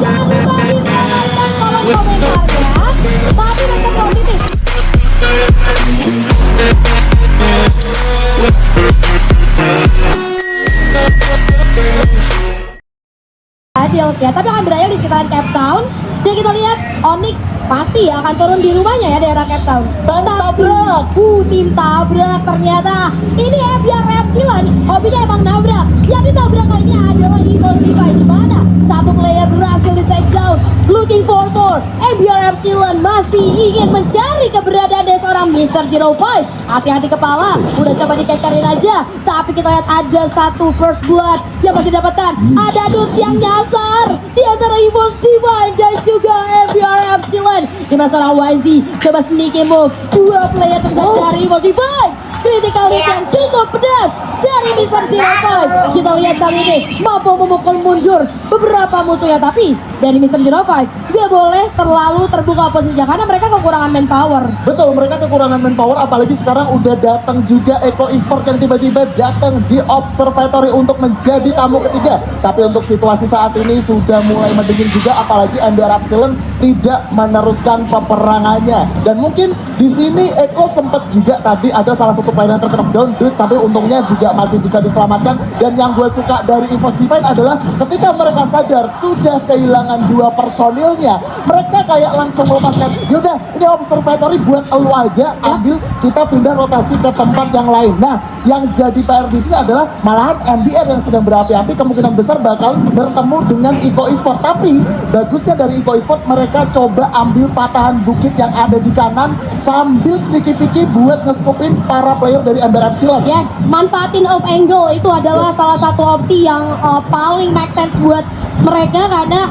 Tadi menonton kolom komentarnya, tapi tetap positif. Adils ya, tapi akan berakhir di sekitaran Cape Town. Dan kita lihat Onyx pasti akan turun di rumahnya ya, daerah Cape Town. Tabrak. Tim tabrak ternyata. Ini MBR Epsilon, hobinya emang nabrak. Yang ditabrak kali ini adalah EVOS Device, di mana satu player berhasil di take down. Looking for more. MBR Epsilon masih ingin mencari keberadaan dari seorang Mr. 05. Hati-hati kepala, udah coba dikekerin aja. Tapi kita lihat ada satu first blood yang masih dapatkan. Ada Dudes yang nyasar di antara EVOS Divine dan juga MBR Epsilon. Dimana seorang YZ coba sneaky move. Dua player tersebut dari EVOS Divine. Critical hit yang cukup pedas dari Mr. 05. Kita lihat kali ini mampu memukul mundur beberapa musuhnya. Tapi dari Mr. 05 gak boleh terlalu terbuka posisinya karena mereka kekurangan manpower. Betul, mereka kekurangan manpower, apalagi sekarang udah datang juga Eko Esport yang tiba-tiba datang di Observatory untuk menjadi tamu ketiga. Tapi untuk situasi saat ini sudah mulai mendingin juga, apalagi MBR Epsilon tidak meneruskan peperangannya. Dan mungkin di sini Eko sempat juga tadi ada salah satu player yang terkena down, tapi untungnya juga masih bisa diselamatkan. Dan yang gue suka dari EVOS Divine adalah ketika mereka sadar sudah kehilangan dua personilnya, mereka kayak langsung melepaskan, yaudah ini Observatory buat elu aja, ambil, kita pindah rotasi ke tempat yang lain. Nah, yang jadi PR di sini adalah malahan MBR yang sedang berapi-api kemungkinan besar bakal bertemu dengan Iko Esport. Tapi bagusnya dari Iko Esport, mereka coba ambil patahan bukit yang ada di kanan sambil sneaky-picky buat nge-scoopin para player dari MBR Epsilon. Yes, manfaatin off angle itu adalah salah satu opsi yang paling make sense buat mereka karena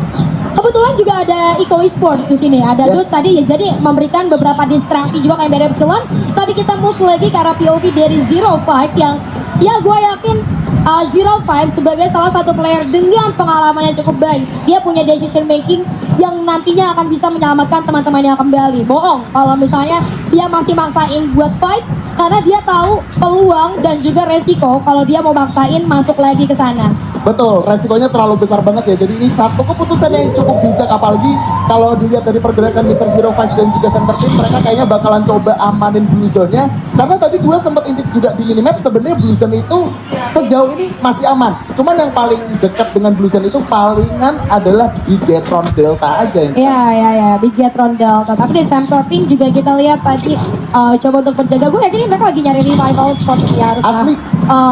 kebetulan juga ada Iko Esports di sini. Ada Dudes tadi ya, jadi memberikan beberapa distraksi juga ke MBR Epsilon. Tapi kita move lagi ke arah POV dari 05 yang ya gue yakin 05 sebagai salah satu player dengan pengalaman yang cukup baik. Dia punya decision making yang nantinya akan bisa menyelamatkan teman-temannya kembali. Bohong kalau misalnya dia masih maksain buat fight karena dia tahu peluang dan juga resiko kalau dia mau maksain masuk lagi ke sana. Betul, resikonya terlalu besar banget ya. Jadi ini satu keputusan yang cukup bijak, apalagi kalau dilihat dari pergerakan Mr. 05 dan juga Center Team, mereka kayaknya bakalan coba amanin Blue Zone-nya. Karena tadi gue sempat intip juga di minimap, sebenarnya Blue Zone itu sejauh ini masih aman. Cuman yang paling dekat dengan Blue Zone itu palingan adalah Bigetron Delta aja yang Iya, Bigetron Delta. Tapi di Center Team juga kita lihat tadi coba untuk berjaga. Gue yakin mereka lagi nyari revival spot ya harusnya. Asli.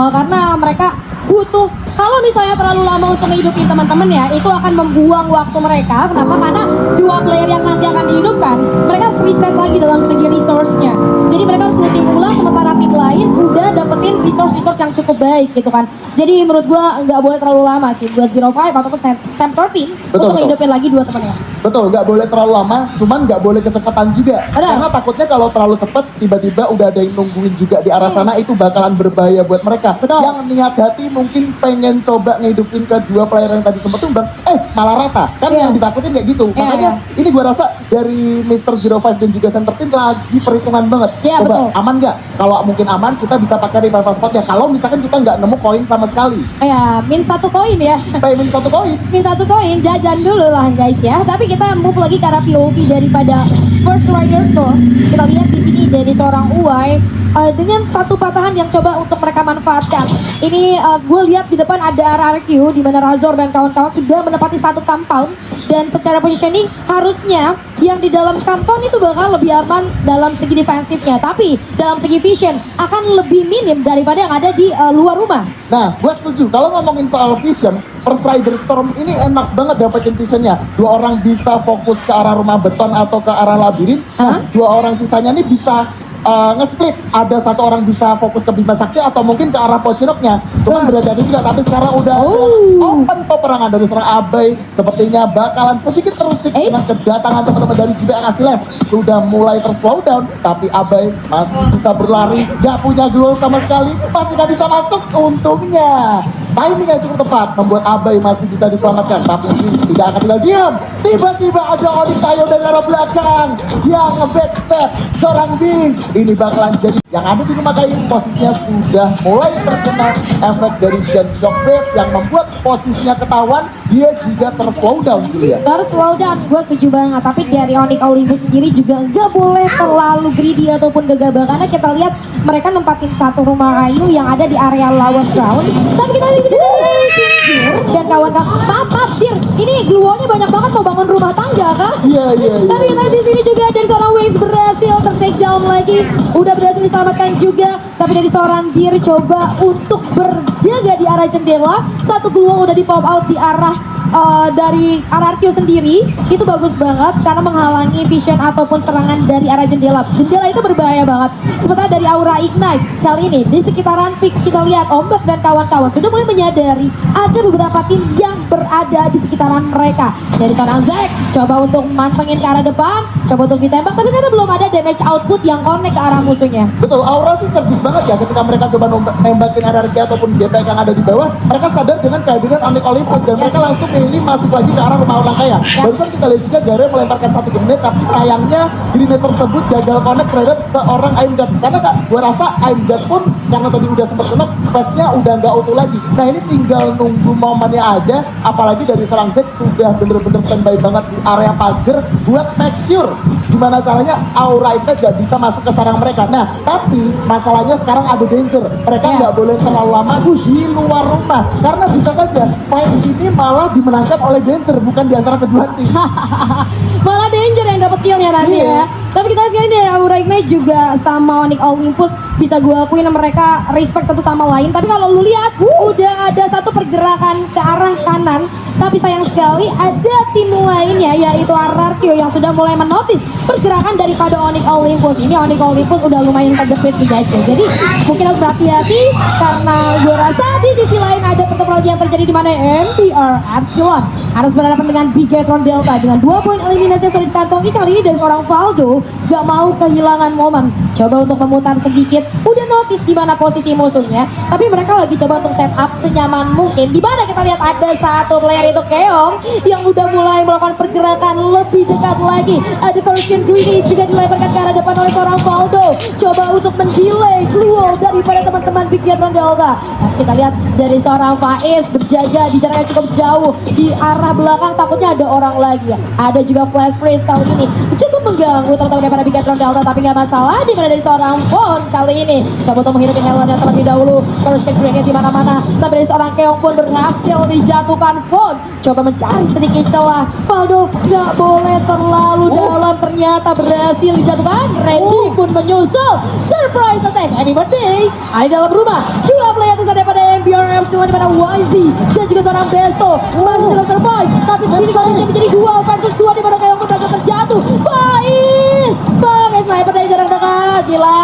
Karena mereka butuh, kalau misalnya terlalu lama untuk ngehidupin teman-teman ya, itu akan membuang waktu mereka. Kenapa? Karena dua player yang nanti akan dihidupkan, mereka harus reset lagi dalam segi resource-nya. Jadi mereka harus looting ulang, sementara tim lain udah dapetin resource yang cukup baik gitu kan. Jadi menurut gua nggak boleh terlalu lama sih buat 05 ataupun Sam 13 untuk ngehidupin lagi dua temannya. Betul, nggak boleh terlalu lama, cuman nggak boleh kecepatan juga. Karena takutnya kalau terlalu cepet, tiba-tiba udah ada yang nungguin juga di arah sana, itu bakalan berbahaya buat mereka. Betul. Yang niat hati mungkin pengen coba ngehidupin kedua player yang tadi sempat tumbang, malah rata. Kan yang ditakutin kayak gitu. Makanya ini gua rasa dari Mr. 05 dan juga Center Team lagi perhitungan banget. Iya, coba, betul. aman nggak? Kalau mungkin aman, kita bisa pakai revival spotnya. Kalau misalkan kita nggak nemu koin sama sekali. Ya, min 1 koin ya. Min 1 koin. Min 1 koin, jajan dulu lah guys ya. Tapi kita move lagi ke arah POV daripada First Rider Store. Kita lihat di sini dari seorang Uwai dengan satu patahan yang coba untuk mereka manfaatkan. Ini gue lihat di depan ada RRQ di mana Razor dan kawan-kawan sudah menempati satu compound, dan secara positioning harusnya yang di dalam compound itu bakal lebih aman dalam segi defensifnya, tapi dalam segi vision akan lebih minim daripada yang ada di luar rumah. Nah, gue setuju. Kalau ngomongin soal vision, First Rider Storm ini enak banget dapetin visionnya. Dua orang bisa fokus ke arah rumah beton atau ke arah labirin. Nah, dua orang sisanya nih bisa nge-split. Ada satu orang bisa fokus ke Bima Sakti atau mungkin ke arah Pocinoknya. Cuman berhati-hati juga, tapi sekarang udah open peperangan dari seorang Abai. Sepertinya bakalan sedikit terusik dengan kedatangan teman-teman dari JBL Asiles. Sudah mulai terslow down, tapi Abai masih bisa berlari. Gak punya glow sama sekali, masih gak bisa masuk untungnya. timing yang cukup tepat membuat Abai masih bisa diselamatkan. Tapi ini tidak akan tinggal diam. Tiba-tiba ada Onyx Tayo dari arah belakang yang nge-backstep seorang Bings. Ini bakalan jadi yang ada di rumah kayu. Posisinya sudah mulai terkena efek dari Shen Shockwave yang membuat posisinya ketahuan. Dia juga terslow down Julia. Slow down, gue setuju banget. Tapi dari Onyx Olympus sendiri juga nggak boleh terlalu greedy ataupun gegabah, karena kita lihat mereka nempatin satu rumah kayu yang ada di area lawan ground. Tapi kita lihat dari Pinggir dan kawan-kawan. Maaf, Dir, ini gluonya banyak banget mau bangun rumah tangga kah? Iya. Tapi kita di sini juga dari seorang Wings berhasil ter-take down lagi, udah berhasil diselamatkan juga. Tapi dari seorang Dir coba untuk berjaga di arah jendela. Satu gluo udah di pop out di arah dari Ararkyo sendiri. Itu bagus banget karena menghalangi vision ataupun serangan dari arah jendela. Jendela itu berbahaya banget. Sementara dari aura Ignite kali ini di sekitaran pick kita lihat Ombak dan kawan-kawan sudah mulai menyadari ada beberapa tim yang berada di sekitaran mereka. Dari seorang Zack coba untuk mantengin ke arah depan, coba untuk ditembak, tapi ternyata belum ada damage output yang connect ke arah musuhnya. Betul, aura sih cerdik banget ya ketika mereka coba nembakin Ararkyo ataupun GP yang ada di bawah. Mereka sadar dengan kehadiran Onyx Olympus dan mereka langsung ini masuk lagi ke arah rumah orang kaya. Barusan kita lihat juga Gare melemparkan satu grenade, tapi sayangnya grenade tersebut gagal connect terhadap seorang Aim God. Karena kak, gue rasa Aim God pun karena tadi udah sempat kena, face-nya udah nggak utuh lagi. Nah ini tinggal nunggu momennya aja. Apalagi dari seorang Zack sudah bener-bener standby banget di area pagar buat make sure gimana caranya aura Ignite gak bisa masuk ke sarang mereka. Nah tapi masalahnya sekarang ada danger. Mereka nggak boleh terlalu lama di luar rumah karena bisa saja fight ini malah dimenangkan oleh danger, bukan di antara kedua tim. Malah danger yang dapat killnya nanti ya. Tapi kita lihat ini dari Aura Ignite juga sama Onyx Olympus bisa gue akuin mereka respect satu sama lain. Tapi kalau lu lihat udah ada satu pergerakan ke arah kanan, tapi sayang sekali ada tim lainnya yaitu Ararkyo yang sudah mulai menotis pergerakan daripada Onyx Olympus. Ini Onyx Olympus udah lumayan kejepit sih guys ya. Jadi mungkin harus berhati-hati karena gue rasa di sisi lain ada pertemuan lagi yang terjadi di mana MBR Epsilon harus berhadapan dengan Bigetron Delta dengan 2 poin eliminasi yang sudah dikantongi kali ini dari seorang Valdo. Gak mau kehilangan momen, coba untuk memutar sedikit, udah notice di mana posisi musuhnya, tapi mereka lagi coba untuk set up senyaman mungkin. Di mana kita lihat ada satu player itu Keong yang udah mulai melakukan pergerakan lebih dekat lagi. Ada Corruption Greedy juga dilemparkan ke arah depan oleh seorang Valdo, coba untuk mendelay gluo daripada teman-teman Bigetron Delta. Nah, kita lihat dari seorang Faiz berjaga di jarak yang cukup jauh di arah belakang, takutnya ada orang lagi. Ada juga flash freeze kali ini cukup mengganggu teman-teman daripada Bigetron Delta, tapi nggak masalah. Di mana dari seorang Fon kali ini coba untuk menghidupin Helena terlebih dahulu. Corruption Greedy di mana-mana, tapi dari seorang Keong pun berhasil dijatuhkan. Fon coba mencari sedikit celah. Valdo nggak boleh terlalu dalam, ternyata berhasil dijatuhkan. Randy pun menyusul. Surprise attack, happy birthday. Ada di dalam rumah dua player terus daripada MBR Epsilon di mana YZ dan juga seorang Besto masih dalam survive, tapi sini kondisinya menjadi 2 versus 2 di mana Keong pun berhasil terjatuh. Faiz pakai sniper dari jarak dekat, gila,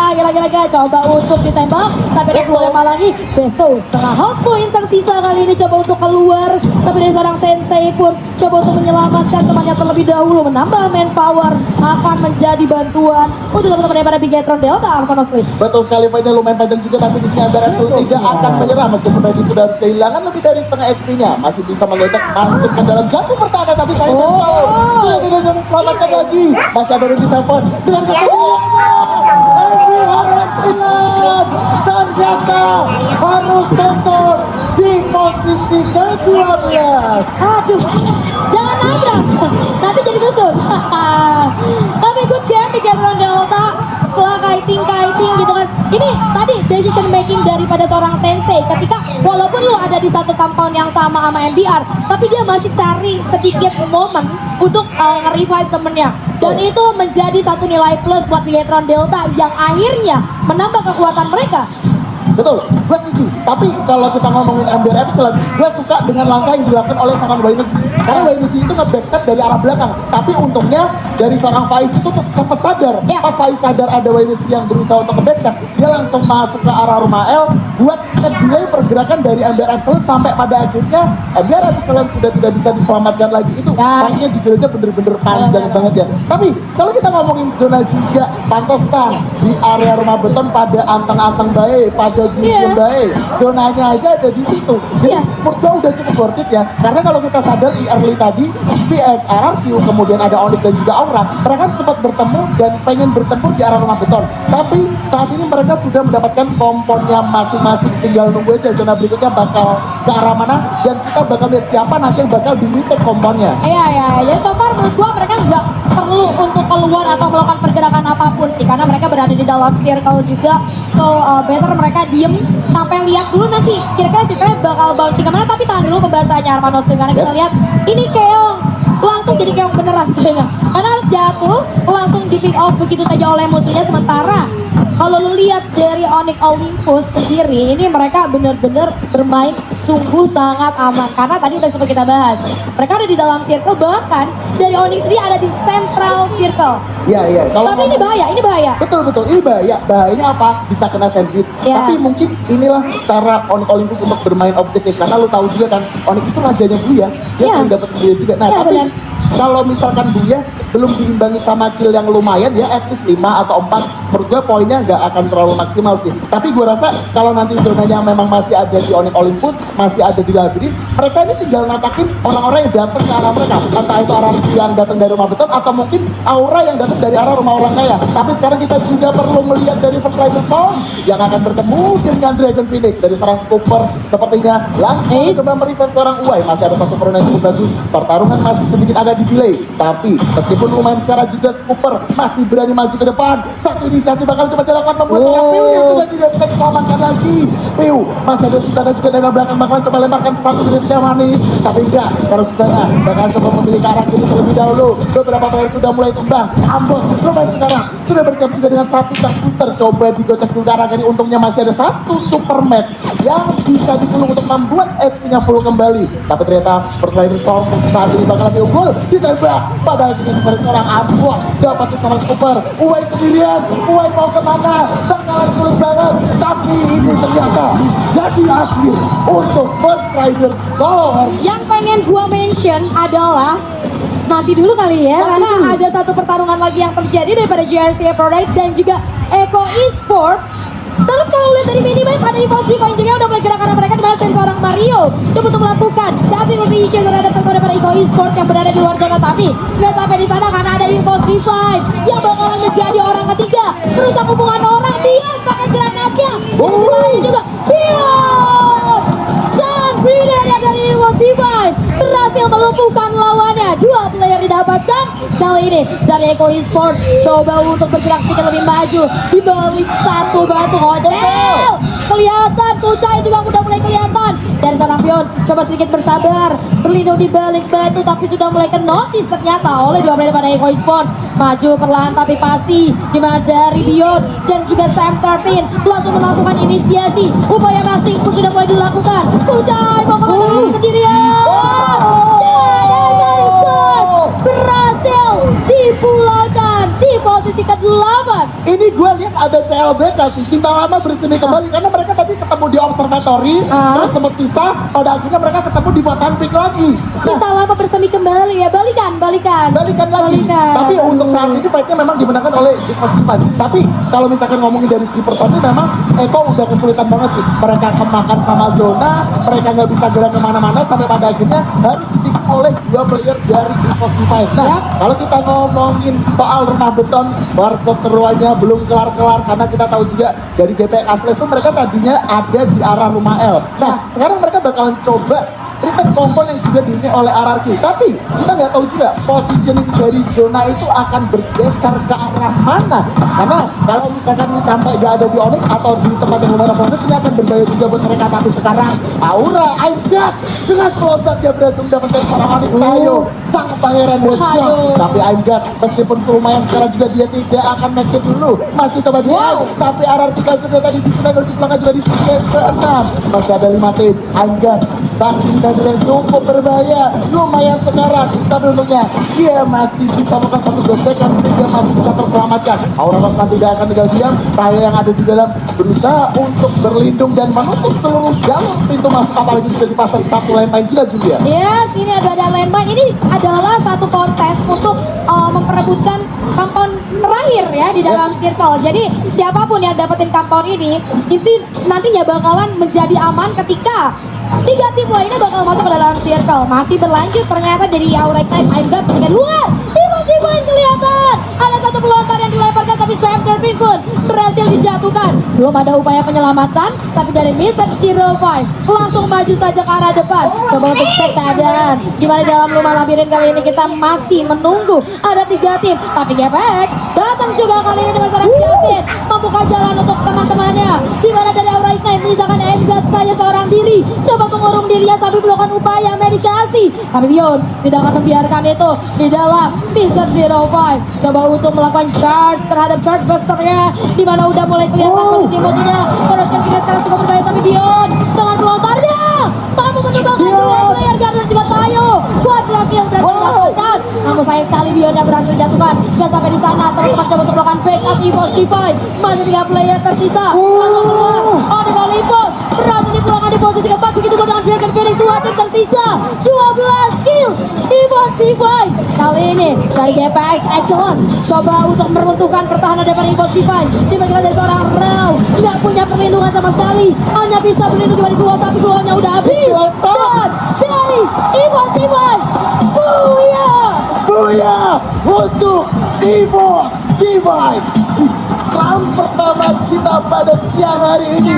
coba untuk ditembak, tapi ada yang malangi. Besto setengah health point tersisa kali ini coba untuk keluar, tapi dari seorang Sensei pun coba untuk menyelamatkan temannya terlebih dahulu. Menambah manpower akan menjadi bantuan untuk teman-teman daripada Bigetron Delta. Alphanosleep. Betul sekali, fightnya lumayan panjang juga, tapi di sini Amber Epsilon tidak akan menyerah meskipun tadi sudah harus kehilangan lebih dari setengah HP-nya. Masih bisa mengocek masuk ke dalam jatuh pertahanan, tapi saya sudah tidak bisa diselamatkan lagi. Masih ada Ruby Seven dengan MBR Epsilon ternyata harus cancel di posisi ke-12. Aduh, jangan nabrak, nanti jadi tusuk. Tapi good game Bigetron Delta setelah kiting gitu kan. Ini tadi decision making daripada seorang Sensei ketika walaupun lu ada di satu compound yang sama MBR, tapi dia masih cari sedikit momen untuk nge-revive temennya. Dan itu menjadi satu nilai plus buat Bigetron Delta yang akhirnya menambah kekuatan mereka. Betul, gue setuju. Tapi kalau kita ngomongin MBR Epsilon, gue suka dengan langkah yang dilakukan oleh seorang Wainesi. Karena Wainesi itu nge-backstep dari arah belakang. Tapi untungnya dari seorang Faiz itu cepat sadar. Pas Faiz sadar ada Wainesi yang berusaha untuk nge-backstep, dia langsung masuk ke arah rumah L buat nge-delay pergerakan dari MBR Epsilon sampai pada akhirnya MBR Epsilon sudah tidak bisa diselamatkan lagi. Itu makanya jujur aja bener-bener panjang banget ya. Tapi kalau kita ngomongin zona juga, pantesan di area rumah beton pada anteng-anteng baik, pada baik. Zonanya aja ada di situ. Jadi Iya. menurut gue udah cukup worth it ya. Karena kalau kita sadar di early tadi, VX, RRQ, kemudian ada Onyx dan juga Aura, mereka sempat bertemu dan pengen bertempur di arah rumah beton. Tapi saat ini mereka sudah mendapatkan komponnya masing-masing. Tinggal nunggu aja zona berikutnya bakal ke arah mana dan kita bakal lihat siapa nanti yang bakal di-retake komponnya. Iya. Ya so far menurut gua mereka nggak perlu untuk keluar atau melakukan pergerakan apapun sih, karena mereka berada di dalam circle juga. So better mereka diem sampai lihat dulu nanti kira-kira circle bakal bouncing kemana. Tapi tahan dulu pembahasannya Armando Slim, karena kita Yes. lihat ini keong langsung jadi keong beneran kayaknya. Karena harus jatuh langsung di pick off begitu saja oleh musuhnya. Sementara kalau lu lihat dari Onyx Olympus sendiri, ini mereka benar-benar bermain sungguh sangat aman. Karena tadi udah sempat kita bahas, mereka ada di dalam circle, bahkan dari Onyx sendiri ada di central circle. Iya. Tapi ini bahaya. Betul, ini bahaya. Bahayanya apa? Bisa kena sandwich. Ya. Tapi mungkin inilah cara Onyx Olympus untuk bermain objektif. Karena lu tahu juga kan, Onyx itu rajanya Buya. Dia Ya. sering dapat Buya juga. Nah, Ya, tapi benar. kalau misalkan Buya belum diimbangi sama kill yang lumayan ya, at least 5 atau 4, menurut gue poinnya nggak akan terlalu maksimal sih. Tapi gue rasa kalau nanti zonanya memang masih ada di Onyx Olympus, masih ada di Labyrinth, mereka ini tinggal natakin orang-orang yang datang ke arah mereka. Entah itu arah yang datang dari rumah beton atau mungkin Aura yang datang dari arah rumah orang kaya. Tapi sekarang kita juga perlu melihat dari First Rider Storm yang akan bertemu dengan Dragon Phoenix dari seorang Scooper. Sepertinya langsung Ace. coba merevive seorang Uai. Masih ada satu peran yang cukup bagus. Pertarungan masih sedikit agak di-delay. Tapi meskipun lumayan sekarang juga Scooper masih berani maju ke depan. Satu inisiasi bakal coba dilakukan membuat seorang Piu yang sudah tidak bisa diselamatkan lagi. Piu masih ada Susana juga dari belakang bakalan coba lemparkan satu dari yang manis. Tapi enggak, karena Susana bakal coba memilih ke arah kiri terlebih dahulu. Beberapa player sudah mulai tumbang. Ambon lumayan sekarang sudah bersiap juga dengan satu tank booster. Coba digocek dulu ke arah kiri. Untungnya masih ada satu super mat yang bisa digulung untuk membuat HP-nya full kembali. Tapi ternyata First Rider Storm saat ini bakal lebih unggul. Ditembak padahal dengan dari seorang Ambon dapat seorang Scooper. Uai sendirian, Uai mau kemana? Bakalan sulit banget. Tapi ini ternyata jadi akhir untuk First Rider Storm. Yang pengen gua mention adalah nanti dulu kali ya, Nanti karena dulu. ada satu pertarungan lagi yang terjadi daripada JRC Product dan juga Eco Esports. Terus kalau lihat dari minimap ada Evos Divine juga udah mulai gerakan mereka, dimana dari seorang Mario coba untuk melakukan dashing rotation terhadap kepada Eco Esports yang berada di luar zona. Tapi nggak sampai di sana karena ada Evos Divine yang bakalan menjadi orang ketiga merusak hubungan orang. Beyond pakai granatnya, di sisi lain juga Beyond sang grenade dari Evos Divine berhasil melumpuhkan lawannya. Dua player didapatkan kali ini dari Eco Esports. Coba untuk bergerak sedikit lebih maju di balik satu batu hotel. Kelihatan Kucai juga udah mulai kelihatan dari seorang Pion. Coba sedikit bersabar berlindung di balik batu, tapi sudah mulai ke notice ternyata oleh dua player pada Eco Esports. Maju perlahan tapi pasti, dimana dari Bion dan juga Sam 13 langsung melakukan inisiasi. Upaya rusting pun sudah mulai dilakukan. Kucai mau kemana sendirian. Berhasil dipulangkan di posisi ke-8. Ini gue lihat ada CLBK sih, Cinta Lama bersemi kembali karena mereka tadi ketemu di observatory, terus sempat pisah, pada akhirnya mereka ketemu di Batan Peak lagi. Cinta lama bersemi kembali ya, balikan Balikan lagi. Tapi untuk saat ini fightnya memang dimenangkan oleh Evos Divine. Tapi kalau misalkan ngomongin dari segi personil, memang Eko udah kesulitan banget sih. Mereka kemakan sama zona, mereka nggak bisa gerak kemana-mana sampai pada akhirnya harus ditikung oleh dua player dari Evos Divine. Nah, Yap. kalau kita ngomongin soal rumah beton, perseteruannya belum kelar-kelar karena kita tahu juga dari GP Asles itu mereka tadinya ada di arah rumah L. Nah, sekarang mereka bakalan coba retake kompon yang sudah dimiliki oleh RRQ. Tapi kita nggak tahu juga positioning dari zona itu akan bergeser ke arah mana. Karena kalau misalkan ini sampai nggak ada di Onyx atau di tempat yang lumayan Onyx, ini akan berbahaya juga buat mereka. Tapi sekarang Aura, Aimgat dengan close up dia berhasil mendapatkan seorang Onyx Tayo, sang pangeran headshot. Aduh. Tapi Aimgat meskipun lumayan sekarang juga dia tidak akan make it dulu. Masih coba dia. Tapi RRQ kan sudah tadi di sini harus pulang juga di sisi ke-6. Masih ada 5 tim. Aimgat sang dan cukup berbahaya, lumayan sekarang. Tapi untungnya dia masih bisa melakukan satu gesekan, dia masih bisa terselamatkan. Aura Rosman tidak akan tinggal diam. Tayo yang ada di dalam berusaha untuk berlindung dan menutup seluruh jalur pintu masuk, apalagi sudah dipasang satu landmine juga Julia. Yes, ini ada landmine. Ini adalah satu kontes untuk memperebutkan kampung terakhir ya di dalam circle. Jadi siapapun yang dapetin compound ini nantinya bakalan menjadi aman ketika 3 tim lainnya bakal masuk ke dalam circle. Masih berlanjut ternyata dari Aurek Knight, I'm God dengan luar. Divine kelihatan. Ada satu pelontar yang dilemparkan tapi Sam Kervin pun berhasil dijatuhkan. Belum ada upaya penyelamatan tapi dari Mr. 05 langsung maju saja ke arah depan. Coba untuk cek keadaan. Gimana dalam rumah labirin kali ini kita masih menunggu. Ada 3 tim tapi GPX datang juga kali ini dengan seorang Justin membuka jalan untuk teman-temannya. Dimana dari Aurek Knight misalkan MGAT saya seorang diri coba mengurung dirinya sambil melakukan upaya meditasi. Tapi Bion tidak akan membiarkan itu di dalam Mr. 05 coba untuk melakukan charge terhadap charge busternya, dimana udah mulai kelihatan posisi emosinya. Terus yang kita sekarang cukup berbahaya tapi Bion dengan pelontarnya mampu menumbangkan 2 player Garden juga Tayo. Quadra kill berhasil dilakukan. Namun sayang sekali Bion yang berhasil dijatuhkan. Dan sampai di sana teman-teman coba untuk melakukan back up EVOS Divine. Masih 3 player tersisa. Langsung keluar. Ada Galipos berhasil dipulangkan di posisi keempat. Begitu pun dengan Dragon Phoenix 2 tim tersisa. 12 kill EVOS Divine. Kali ini dari GPX Atlas coba untuk meruntuhkan pertahanan depan EVOS Divine. Tiba-tiba dari seorang Rao nggak punya perlindungan sama sekali, hanya bisa berlindung di gua tapi guanya udah habis. Dan dari EVOS Divine, Booyah untuk EVOS Divine. Round pertama kita pada siang hari ini.